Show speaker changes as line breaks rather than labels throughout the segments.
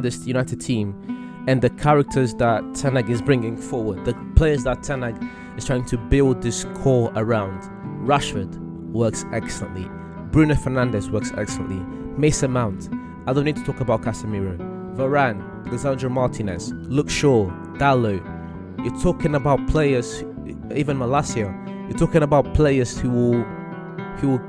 this United team and the characters that Ten Hag is bringing forward, the players that Ten Hag is trying to build this core around. Rashford works excellently. Bruno Fernandes works excellently. Mason Mount. I don't need to talk about Casemiro. Varane, Lisandro Martinez, Luke Shaw, Dallo. You're talking about players, even Malacia. You're talking about players who will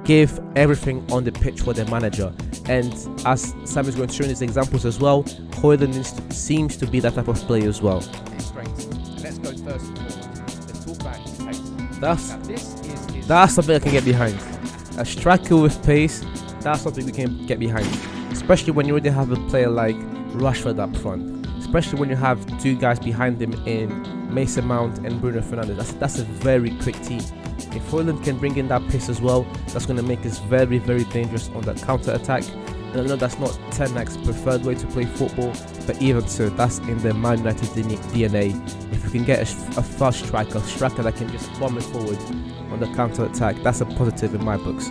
give everything on the pitch for their manager. And as Sam is going to show in his examples as well, Hojlund seems to be that type of player as well.
Let's go first and foremost. Let's talk about his pace.
That's something I can get behind. A striker with pace, that's something we can get behind. Especially when you already have a player like Rashford up front. Especially when you have two guys behind him in Mason Mount and Bruno Fernandes. That's a very quick team. If Hojlund can bring in that pace as well, that's going to make us very, very dangerous on that counter-attack. And I know that's not Ten Hag's preferred way to play football, but even so, that's in the Man United DNA. If we can get a fast striker that can just bomb it forward on the counter-attack, that's a positive in my books.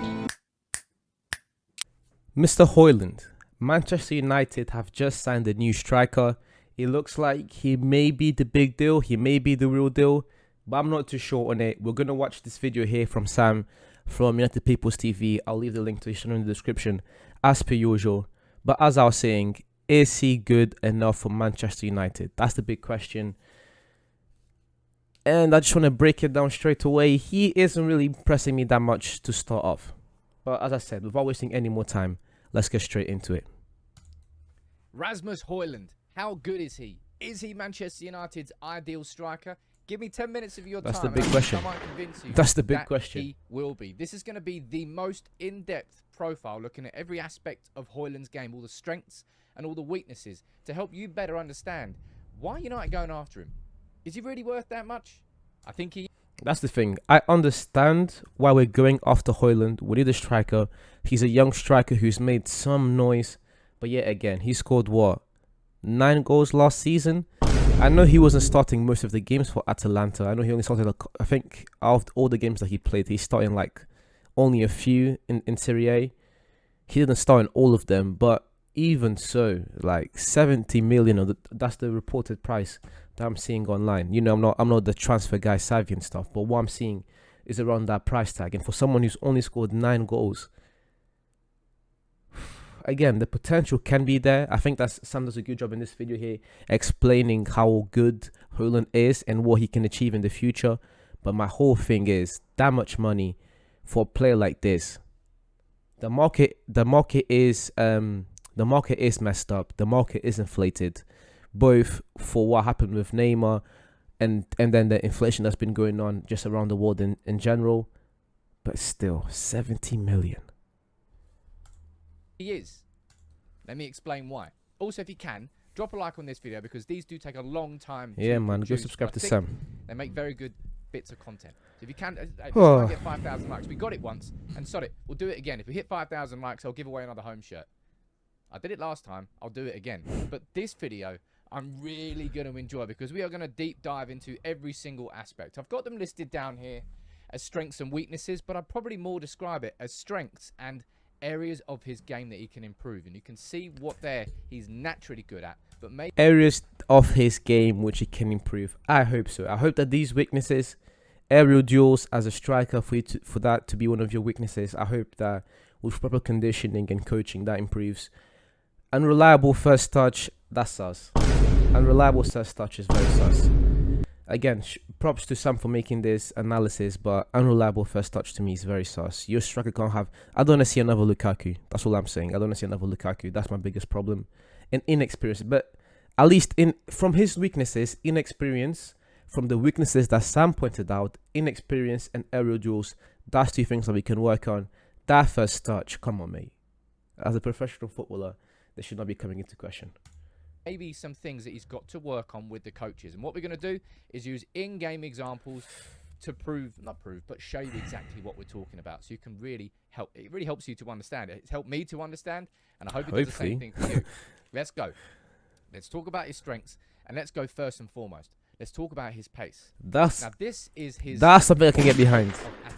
Mr. Hojlund. Manchester United have just signed a new striker. It looks like he may be the big deal, he may be the real deal, but I'm not too sure on it. We're going to watch this video here from Sam from United People's TV. I'll leave the link to it in the description as per usual. But as I was saying, is he good enough for Manchester United? That's the big question. And I just want to break it down straight away. He isn't really impressing me that much to start off. But as I said, without wasting any more time, let's get straight into it.
Rasmus Hojlund, how good is he? Is he Manchester United's ideal striker? Give me 10 minutes of your time.
That's the big question. That's the big question.
He will be. This is going to be the most in-depth profile looking at every aspect of Hojlund's game, all the strengths and all the weaknesses, to help you better understand why United going after him. Is he really worth that much? I think he...
That's the thing. I understand why we're going after Hojlund. We need a striker. He's a young striker who's made some noise. But yet again, he scored what? 9 goals last season? I know he wasn't starting most of the games for Atalanta. I know he only started, I think, out of all the games that he played, he's starting like only a few in Serie A. He didn't start in all of them, but even so, like 70 million, that's the reported price that I'm seeing online. You know, I'm not the transfer guy savvy and stuff, but what I'm seeing is around that price tag. And for someone who's only scored 9 goals, again, the potential can be there. I think that's Sam does a good job in this video here explaining how good Hojlund is and what he can achieve in the future. But my whole thing is that much money for a player like this. The market is messed up. The market is inflated, both for what happened with Neymar and then the inflation that's been going on just around the world in general. But still, 70 million.
He is. Let me explain why. Also, if you can, drop a like on this video because these do take a long time to produce.
Go subscribe to Sam.
They make very good bits of content. So if you can, try and get 5,000 likes. We got it once, and sod it. We'll do it again. If we hit 5,000 likes, I'll give away another home shirt. I did it last time. I'll do it again. But this video, I'm really going to enjoy because we are going to deep dive into every single aspect. I've got them listed down here as strengths and weaknesses, but I'd probably more describe it as strengths and areas of his game that he can improve, and you can see what he's naturally good at, but maybe
areas of his game which he can improve. I hope so. I hope that these weaknesses, aerial duels as a striker, for that to be one of your weaknesses, I hope that with proper conditioning and coaching that improves. Unreliable first touch, that's sus. Unreliable first touch is very sus. Again, props to Sam for making this analysis, but unreliable first touch to me is very sus. Your striker can't have... I don't want to see another Lukaku. That's all I'm saying. I don't want to see another Lukaku. That's my biggest problem. And inexperience. But at least from his weaknesses, inexperience, from the weaknesses that Sam pointed out, inexperience and aerial duels, that's 2 things that we can work on. That first touch, come on, mate. As a professional footballer, they should not be coming into question.
Maybe some things that he's got to work on with the coaches. And what we're going to do is use in-game examples to but show you exactly what we're talking about. So you can really help. It really helps you to understand it. It's helped me to understand, and I hope it does the same thing for you. Let's go. Let's talk about his strengths, and let's go first and foremost. Let's talk about his pace. That's
something I can get behind.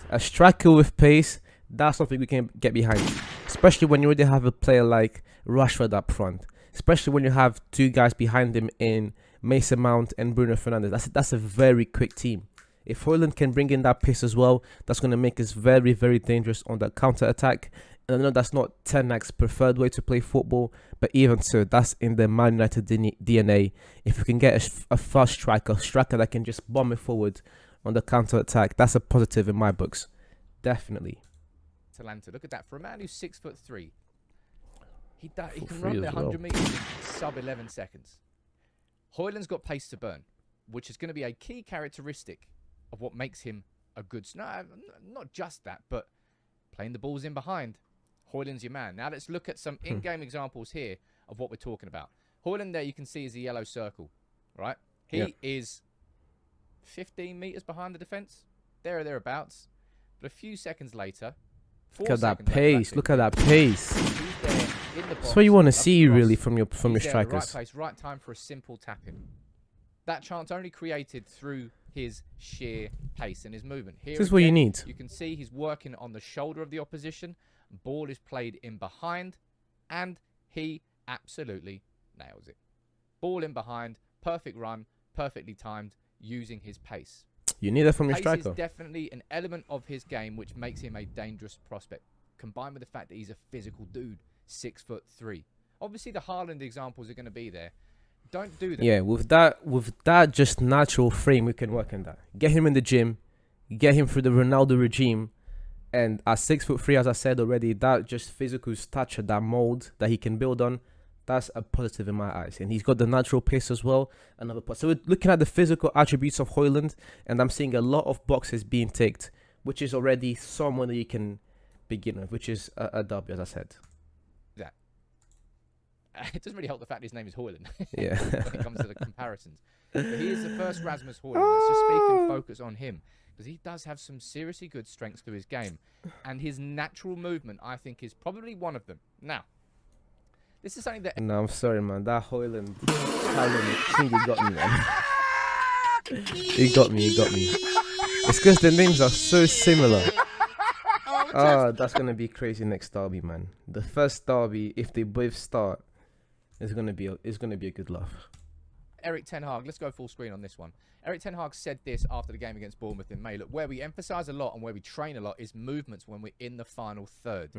A striker with pace, that's something we can get behind. Especially when you already have a player like Rashford up front. especially when you have two guys behind him in Mason Mount and Bruno Fernandes. That's a very quick team. If Hojlund can bring in that pace as well, that's going to make us very, very dangerous on the counter attack. And I know that's not Ten Hag's preferred way to play football, but even so, that's in the Man United DNA. If you can get a fast striker that can just bomb it forward on the counter attack, that's a positive in my books. Definitely.
Atalanta, look at that. For a man who's 6'3", he can
free
run
as
the 100
well.
meters in sub 11 seconds. Hojlund's got pace to burn, which is going to be a key characteristic of what makes him a good... No, not just that, but playing the balls in behind. Hojlund's your man. Now let's look at some in-game examples here of what we're talking about. Hojlund there you can see is a yellow circle, right? He is 15 meters behind the defense, there or thereabouts. But a few seconds later,
look at that pace. Look at that pace. That's what you want to see, really, from your strikers.
Right place, right time for a simple tap-in. That chance only created through his sheer pace and his movement. Here
This is what you need.
You can see he's working on the shoulder of the opposition. Ball is played in behind, and he absolutely nails it. Ball in behind, perfect run, perfectly timed, using his pace.
You need that from your
Pace
striker.
is definitely an element of his game which makes him a dangerous prospect, combined with the fact that he's a physical dude, 6'3". Obviously, the Haaland examples are going to be there. Don't do that.
Yeah, with that just natural frame, we can work on that. Get him in the gym, get him through the Ronaldo regime, and at 6'3", as I said already, that just physical stature, that mold that he can build on, that's a positive in my eyes. And he's got the natural pace as well. Another positive. So we're looking at the physical attributes of Hojlund, and I'm seeing a lot of boxes being ticked, which is already someone that you can begin with, which is a W, as I said.
That. It doesn't really help the fact his name is Hojlund.
Yeah.
When it comes to the comparisons. But he is the first Rasmus Hojlund. Let's just speak and focus on him, because he does have some seriously good strengths to his game. And his natural movement, I think, is probably one of them. Now, this is something that...
No, I'm sorry, man. That Hojlund thing, he got me, man. He got me. It's because the names are so similar. Oh, that's going to be crazy next derby, man. The first derby, if they both start, it's going to be a good laugh.
Erik Ten Hag, let's go full screen on this one. Erik Ten Hag said this after the game against Bournemouth in May. Look, where we emphasise a lot and where we train a lot is movements when we're in the final third.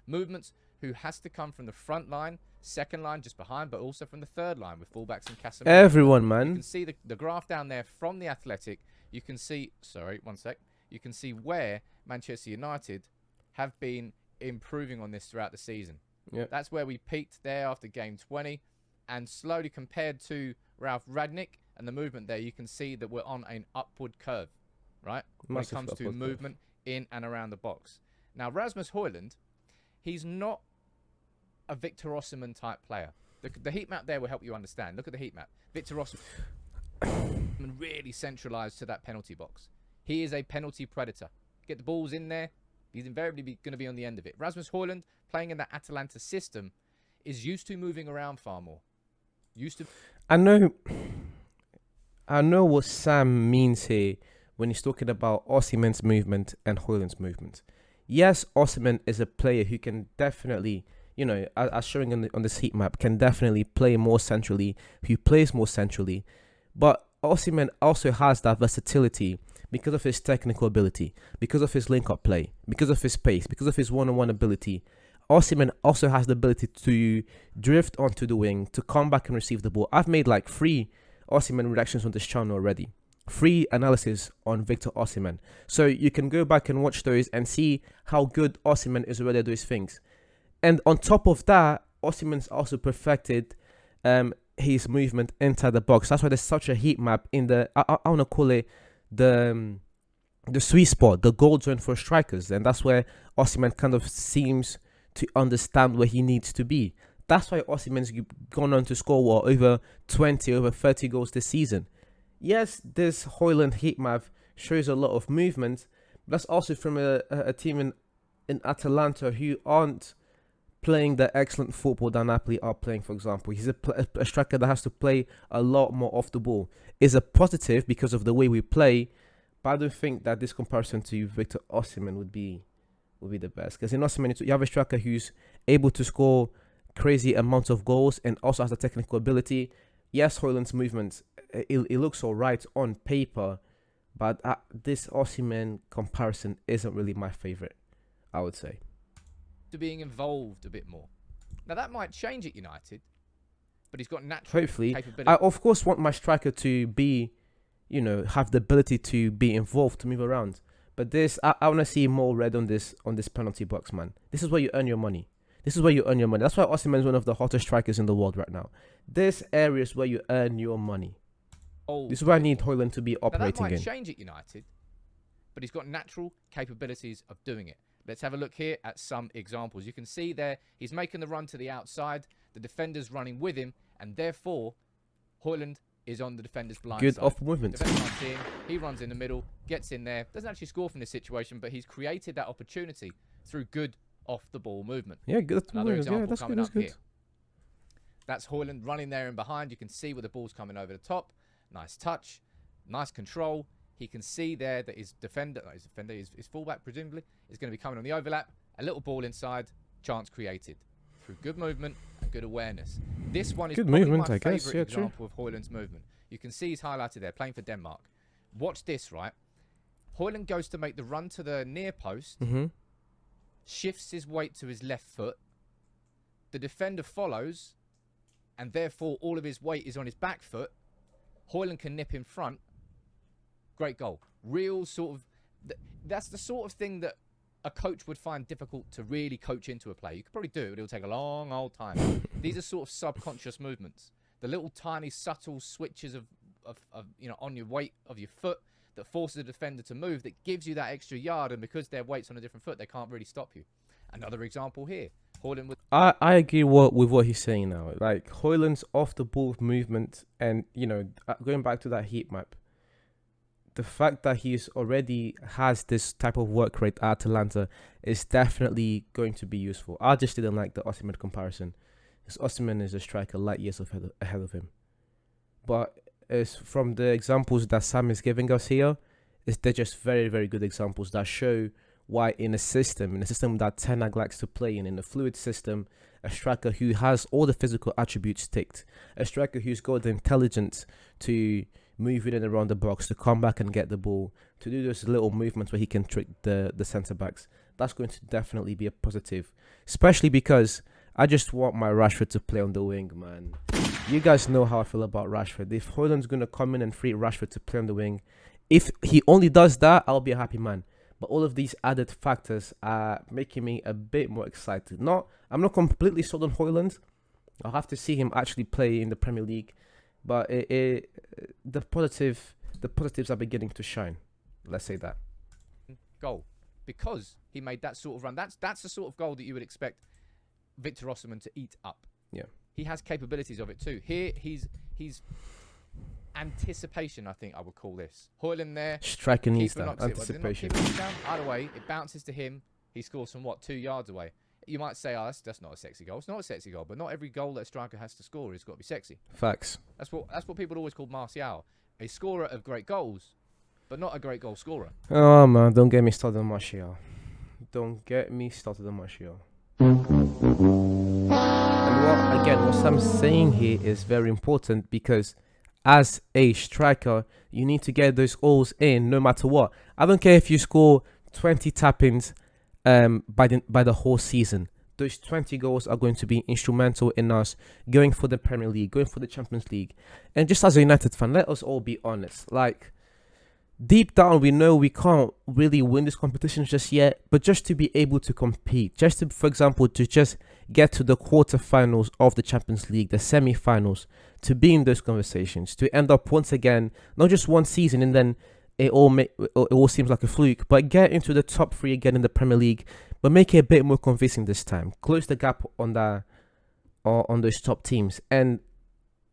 Movements who has to come from the front line, second line just behind, but also from the third line with fullbacks and Casemiro.
Everyone, man.
You can see the graph down there from the Athletic. You can see, sorry, one sec. You can see where Manchester United have been improving on this throughout the season.
Yeah.
That's where we peaked there after game 20. And slowly compared to Ralf Rangnick and the movement there, you can see that we're on an upward curve, right? When it comes to movement in and around the box. Now, Rasmus Hojlund, he's not a Victor Osimhen type player. The heat map there will help you understand. Look at the heat map. Victor Osimhen really centralised to that penalty box. He is a penalty predator. Get the balls in there, he's invariably going to be on the end of it. Rasmus Hojlund, playing in that Atalanta system, is used to moving around far more. I
know what Sam means here when he's talking about Osimhen's movement and Hojlund's movement. Yes, Osimhen is a player who can definitely, you know, as showing on this heat map, can definitely play more centrally, who plays more centrally. But Osimhen also has that versatility because of his technical ability, because of his link-up play, because of his pace, because of his one-on-one ability. Osimhen also has the ability to drift onto the wing, to come back and receive the ball. I've made like 3 Osimhen reactions on this channel already. 3 analysis on Victor Osimhen. So you can go back and watch those and see how good Osimhen is already at those things. And on top of that, Osimhen's also perfected his movement inside the box. That's why there's such a heat map in the, I want to call it the sweet spot, the gold zone for strikers. And that's where Osimhen kind of seems to understand where he needs to be. That's why Osimhen's gone on to score over 20, over 30 goals this season. Yes, this Hojlund heat map shows a lot of movement, but that's also from a team in Atalanta who aren't playing the excellent football that Napoli are playing, for example. He's a striker that has to play a lot more off the ball. It's a positive because of the way we play, but I don't think that this comparison to Victor Osimhen would be the best. Because in Osimhen, you have a striker who's able to score crazy amount of goals and also has the technical ability. Yes, Hojlund's movements, it looks all right on paper, but this Osimhen comparison isn't really my favorite, I would say.
To being involved a bit more. Now, that might change at United, but he's got natural
Hopefully.
capability.
I, of course, want my striker to be, have the ability to be involved, to move around. But I want to see more red on this penalty box, man. This is where you earn your money. That's why Osimhen is one of the hottest strikers in the world right now. This area is where you earn your money. This is where I need Hojlund to be operating in.
That might change at United, but he's got natural capabilities of doing it. Let's have a look here at some examples. You can see there, he's making the run to the outside. The defender's running with him, and therefore, Hojlund is on the defender's blind side.
Good off movement.
Defender runs in, he runs in the middle, gets in there. Doesn't actually score from this situation, but he's created that opportunity through good off-the-ball movement.
Yeah, good.
Another example
yeah, that's
coming
good.
up here. That's Hojlund running there and behind. You can see where the ball's coming over the top. Nice touch, nice control. He can see there that his fullback presumably is going to be coming on the overlap. A little ball inside, chance created through good movement and good awareness. This one is
good
probably
movement,
my
I guess.
favourite
Yeah,
example of Hojlund's movement. You can see he's highlighted there, playing for Denmark. Watch this, right? Hojlund goes to make the run to the near post, shifts his weight to his left foot. The defender follows, and therefore all of his weight is on his back foot. Hojlund can nip in front. Great goal. Real sort of... That's the sort of thing that a coach would find difficult to really coach into a play. You could probably do it, but it'll take a long old time. These are sort of subconscious movements. The little tiny subtle switches of on your weight of your foot that forces the defender to move, that gives you that extra yard, and because their weight's on a different foot, they can't really stop you. Another example here. Hojlund with...
I agree with what he's saying now. Like, Hojlund's off the ball movement, and, going back to that heat map, the fact that he's already has this type of work rate at Atalanta is definitely going to be useful. I just didn't like the Osimhen comparison, because Osimhen is a striker light years ahead of him. But as from the examples that Sam is giving us here, they're just very, very good examples that show why in a system that Ten Hag likes to play in a fluid system, a striker who has all the physical attributes ticked, a striker who's got the intelligence to move in and around the box, to come back and get the ball, to do those little movements where he can trick the centre-backs, that's going to definitely be a positive. Especially because I just want my Rashford to play on the wing, man. You guys know how I feel about Rashford. If Hojlund's going to come in and free Rashford to play on the wing, if he only does that, I'll be a happy man. But all of these added factors are making me a bit more excited. I'm not completely sold on Hojlund. I'll have to see him actually play in the Premier League. But the positives are beginning to shine. Let's say that.
Goal. Because he made that sort of run. That's the sort of goal that you would expect Victor Osimhen to eat up.
Yeah.
He has capabilities of it too. Here, he's anticipation, I think I would call this. Hojlund there.
Striking needs that. Anticipation.
Either way, it bounces to him. He scores from 2 yards away. You might say, oh, that's not a sexy goal. It's not a sexy goal, but not every goal that a striker has to score has got to be sexy.
Facts.
That's what people always call Martial. A scorer of great goals, but not a great goal scorer.
Oh, man, don't get me started on Martial. Don't get me started on Martial. And what Sam's saying here is very important, because as a striker, you need to get those goals in no matter what. I don't care if you score 20 tap-ins by the whole season. Those 20 goals are going to be instrumental in us going for the Premier League, going for the Champions League. And just as a United fan, let us all be honest. Like, deep down, we know we can't really win this competition just yet, but just to be able to compete, just to, for example, to just get to the quarterfinals of the Champions League, the semi-finals, to be in those conversations, to end up once again, not just one season and then it all seems like a fluke, but get into the top 3 again in the Premier League, but make it a bit more convincing this time. Close the gap on those top teams, and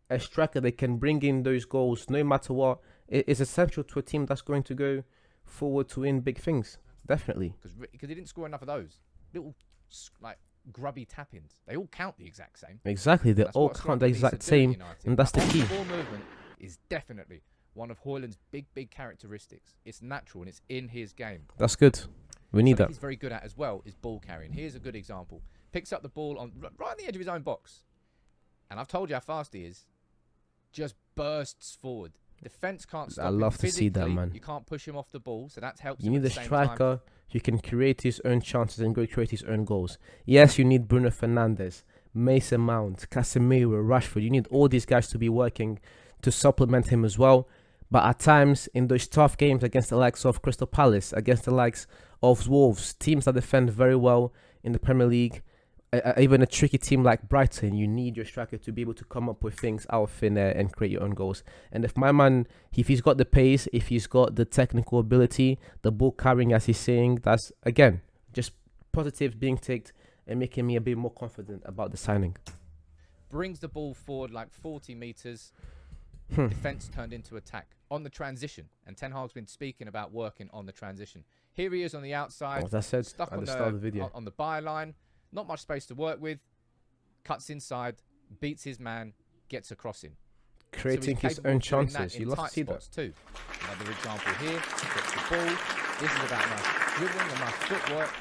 a striker that can bring in those goals no matter what is essential to a team that's going to go forward to win big things. Definitely.
Because he didn't score enough of those little grubby tap-ins. They all count the exact same.
Exactly, they all count the exact same, and that's the key.
Ball movement is definitely one of Hojlund's big characteristics. It's natural and it's in his game.
That's good. We need that.
He's very good at as well is ball carrying. Here's a good example. picks up the ball right on the edge of his own box. And I've told you how fast he is. Just bursts forward. Defense can't stop him.
I love to see that,
Physically,
man.
You can't push him off the ball, so that helps
You
him
need
at
a
the same time.
striker who can create his own chances and go create his own goals. Yes, you need Bruno Fernandes, Mason Mount, Casemiro, Rashford. You need all these guys to be working to supplement him as well. But at times, in those tough games against the likes of Crystal Palace, against the likes of Wolves, teams that defend very well in the Premier League, even a tricky team like Brighton, you need your striker to be able to come up with things out of thin air and create your own goals. And if my man, if he's got the pace, if he's got the technical ability, the ball carrying as he's saying, that's, again, just positives being ticked and making me a bit more confident about the signing.
Brings the ball forward like 40 metres. Defence turned into attack on the transition. And Ten Hag's been speaking about working on the transition. Here he is on the outside.
As I said
stuck
at
on
the start of the video.
on the byline. Not much space to work with. Cuts inside, beats his man, gets a crossing.
Creating his own chances. You love to see that.
Too. Another example here. Gets the ball. This is about nice dribbling and nice footwork.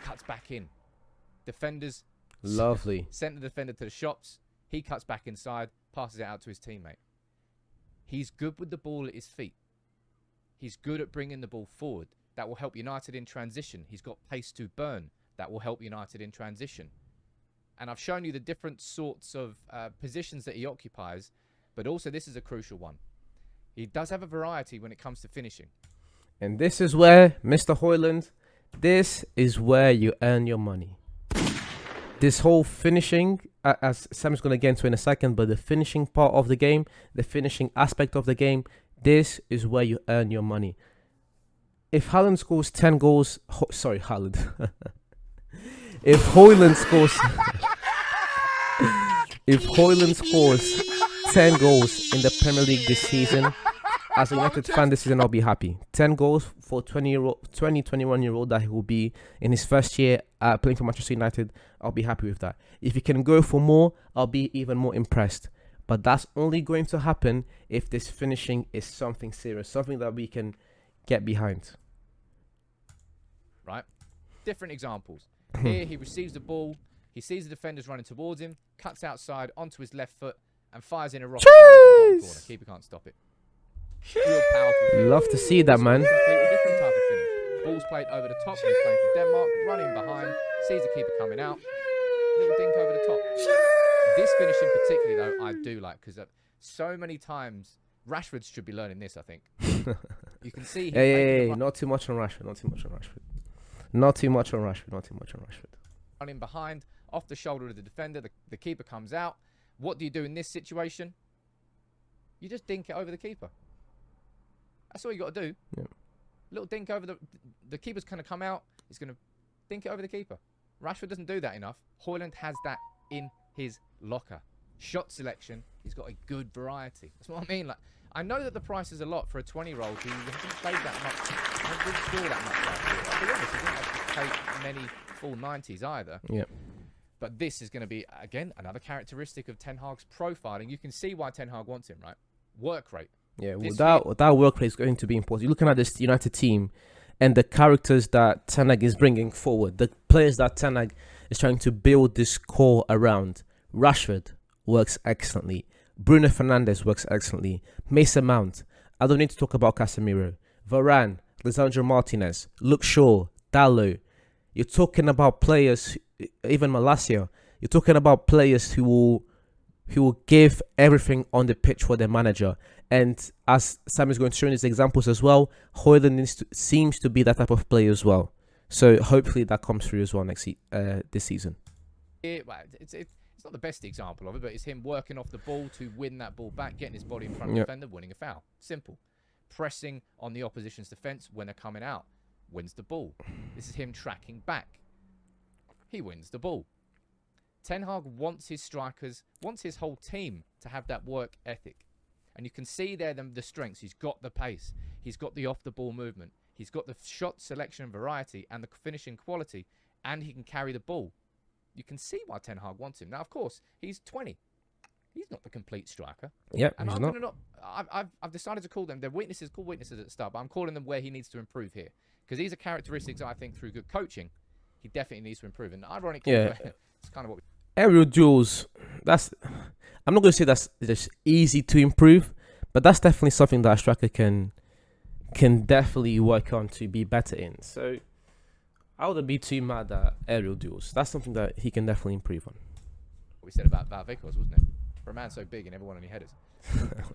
Cuts back in. Defenders.
Lovely.
Sent the defender to the shops. He cuts back inside. Passes it out to his teammate. He's good with the ball at his feet. He's good at bringing the ball forward. That will help United in transition. He's got pace to burn. That will help United in transition. And I've shown you the different sorts of positions that he occupies, but also this is a crucial one. He does have a variety when it comes to finishing.
And this is where, Mr. Hojlund, this is where you earn your money. This whole finishing, as Sam's going to get into in a second, but the finishing part of the game, the finishing aspect of the game, this is where you earn your money. If Haaland scores 10 goals... sorry, Haaland. If Hojlund scores... if Hojlund scores 10 goals in the Premier League this season, as a United fan this season, I'll be happy. 10 goals for 21-year-old that he will be in his first year playing for Manchester United, I'll be happy with that. If he can go for more, I'll be even more impressed. But that's only going to happen if this finishing is something serious, something that we can get behind.
Right? Different examples. Here he receives the ball, he sees the defenders running towards him, cuts outside onto his left foot and fires in a rocket corner. Keeper can't stop it. Real powerful finish.
Love to see that, man.
Completely different type of finish. Ball's played over the top when he's playing for Denmark, running behind, sees the keeper coming out, little dink over the top. This finishing particularly though I do like, because so many times Rashford should be learning this, I think. You can see him.
Hey, not too much on Rashford, running
behind, off the shoulder of the defender, the keeper comes out. What do you do in this situation? You just dink it over the keeper. That's all you got to do.
Yeah.
Little dink over the keeper's going to come out. He's going to dink it over the keeper. Rashford doesn't do that enough. Hojlund has that in his locker. Shot selection. He's got a good variety. That's what I mean. Like, I know that the price is a lot for a 20-year-old who hasn't played that much. Hasn't score that much last year. I'll be honest, he didn't actually play many full 90s either.
Yeah.
But this is going to be, again, another characteristic of Ten Hag's profiling. You can see why Ten Hag wants him, right? Work rate.
Yeah, well, that work rate is going to be important. You're looking at this United team and the characters that Ten Hag is bringing forward, the players that Ten Hag is trying to build this core around. Rashford works excellently. Bruno Fernandes works excellently. Mason Mount. I don't need to talk about Casemiro. Varane, Lisandro Martinez, Luke Shaw, Dalot. You're talking about players, even Malacia. You're talking about players who will give everything on the pitch for their manager. And as Sam is going to show in his examples as well, Hojlund seems to be that type of player as well. So hopefully that comes through as well this season.
It's not the best example of it, but it's him working off the ball to win that ball back, getting his body in front of the defender, winning a foul. Simple. Pressing on the opposition's defence when they're coming out. Wins the ball. This is him tracking back. He wins the ball. Ten Hag wants his strikers, wants his whole team to have that work ethic. And you can see there the strengths. He's got the pace. He's got the off-the-ball movement. He's got the shot selection and variety and the finishing quality. And he can carry the ball. You can see why Ten Hag wants him. Now, of course, he's 20. He's not the complete striker.
Yep,
and
he's
I'm
not.
Gonna I've decided to call them. They're weaknesses, called weaknesses at the start, but I'm calling them where he needs to improve here. Because these are characteristics I think through good coaching, he definitely needs to improve. And ironically, It's kind of what.
Aerial duels. I'm not going to say that's just easy to improve, but that's definitely something that a striker can definitely work on to be better in. So I wouldn't be too mad at aerial duels. That's something that he can definitely improve on.
What we said about Vickers, wasn't it? For a man so big and everyone on your headers.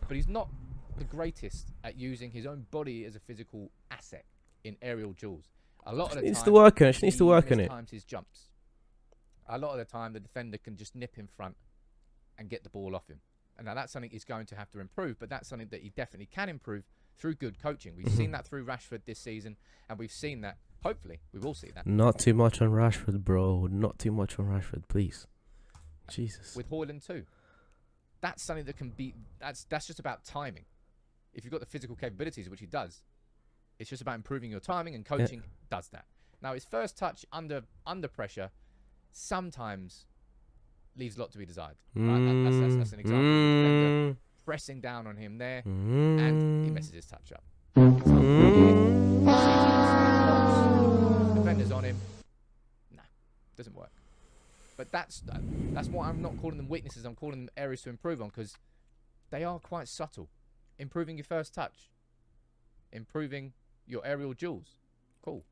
But he's not the greatest at using his own body as a physical asset in aerial duels. A lot of the time,
needs to work on it. She needs to work on it.
Times his jumps. A lot of the time, the defender can just nip in front and get the ball off him. And now that's something he's going to have to improve, but that's something that he definitely can improve through good coaching. We've seen that through Rashford this season, and we've seen that. Hopefully, we will see that.
Not too much on Rashford, bro. Not too much on Rashford, please. Jesus.
With Hojlund too. That's something that can be. That's just about timing. If you've got the physical capabilities, which he does, it's just about improving your timing, and coaching does that. Now, his first touch under pressure sometimes leaves a lot to be desired. Right? That's an example. The defender pressing down on him there, and he messes his touch up. Defenders on him. Nah, doesn't work. But that's why I'm not calling them weaknesses. I'm calling them areas to improve on, because they are quite subtle. Improving your first touch, improving your aerial duels, cool.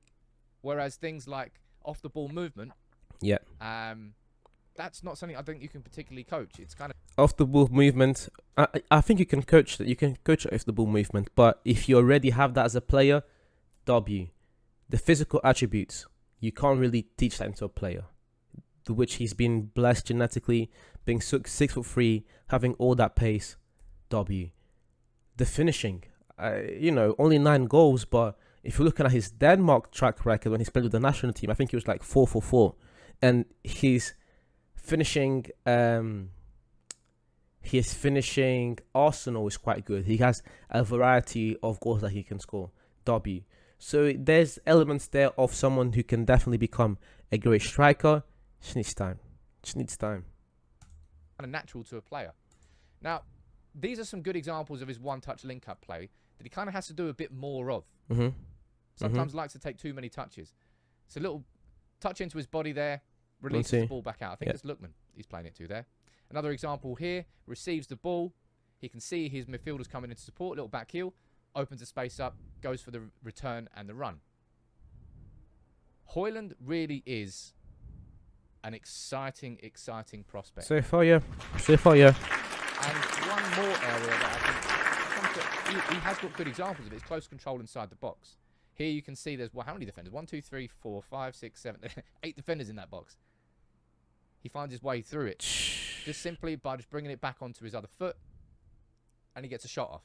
Whereas things like off the ball movement, that's not something I think you can particularly coach. It's kind of
off the ball movement. I think you can coach that. You can coach off the ball movement, but if you already have that as a player, the physical attributes, you can't really teach that into a player, to which he's been blessed genetically, being 6'3", having all that pace. The finishing, only 9 goals, but if you're looking at his Denmark track record when he's played with the national team, I think he was like 4 for 4, and his finishing Arsenal is quite good. He has a variety of goals that he can score. So there's elements there of someone who can definitely become a great striker. Just needs time.
Kind of natural to a player. Now, these are some good examples of his one-touch link-up play that he kind of has to do a bit more of. Sometimes likes to take too many touches. It's a little touch into his body there, releases the ball back out. I think it's Lookman he's playing it to there. Another example here, receives the ball. He can see his midfielders coming into support, little back heel, opens the space up, goes for the return and the run. Hojlund really is an exciting prospect.
So far, yeah.
And one more area that I think he has got good examples of it is close control inside the box. Here you can see there's, how many defenders? 1, 2, 3, 4, 5, 6, 7, 8 defenders in that box. He finds his way through it just simply by just bringing it back onto his other foot, and he gets a shot off.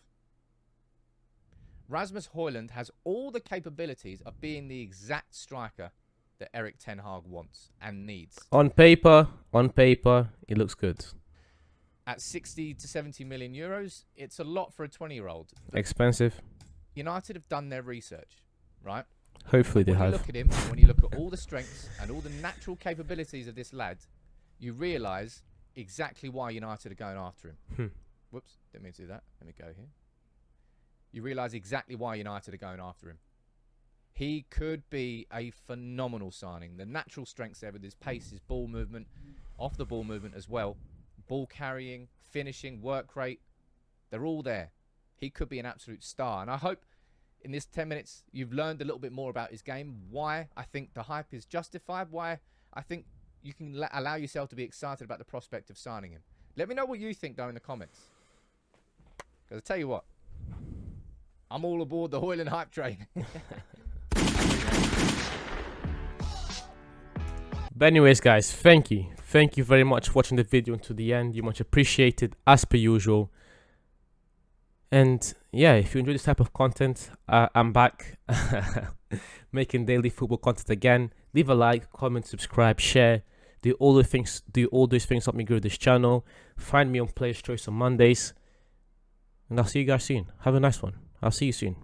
Rasmus Hojlund has all the capabilities of being the exact striker that Erik ten Hag wants and needs.
On paper, it looks good.
At 60 to 70 million euros, it's a lot for a 20-year-old.
Expensive.
United have done their research, right?
Hopefully they have.
When you look at him, when you look at all the strengths and all the natural capabilities of this lad, you realise exactly why United are going after him. Whoops, didn't mean to do that. Let me go here. You realise exactly why United are going after him. He could be a phenomenal signing. The natural strengths there with his pace, his ball movement, off the ball movement as well. Ball carrying, finishing, work rate. They're all there. He could be an absolute star. And I hope in this 10 minutes you've learned a little bit more about his game. Why I think the hype is justified. Why I think you can allow yourself to be excited about the prospect of signing him. Let me know what you think, though, in the comments. Because I tell you what, I'm all aboard the Hojlund hype train.
But anyways, guys, thank you. Thank you very much for watching the video until the end. You much appreciated, as per usual. And yeah, if you enjoy this type of content, I'm back making daily football content again. Leave a like, comment, subscribe, share. Do all those things help me grow this channel. Find me on Player's Choice on Mondays. And I'll see you guys soon. Have a nice one. I'll see you soon.